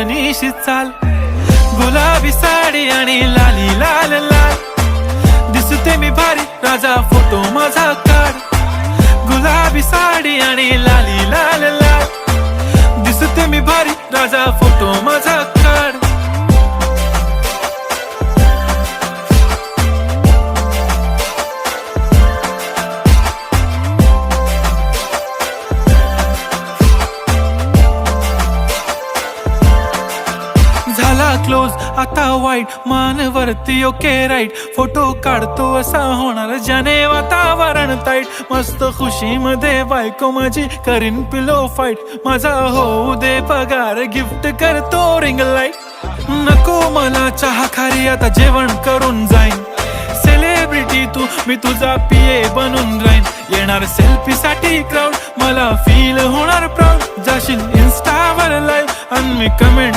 निशी चाल, गुलाबी साडी आणि लाली लाल लाल, दिसते मी भारी राजा फोटो माझा काढ. गुलाबी साडी आणि लाली लाल लाल, दिसते मी भारी राजा फोटो माझा काढ. झाला क्लोज आता वाईट, मानवरती ओके राईट, फोटो काढतो असा होणार ज्याने वातावरण ताईट. मस्त खुशी मध्ये बायको माझी करीन पिलो फाईट, माझा होऊ दे पगार गिफ्ट करतो रिंग लाईट. नको मला चहा खारी आता जेवण करून जाईन, सेलिब्रिटी तू मी तुझा पिये बनून राहीन. येणार सेल्फी साठी क्राऊड, मला फील होणार प्राऊड, जाशील इन्स्टावर लाईव्ह आणि मी कमेंट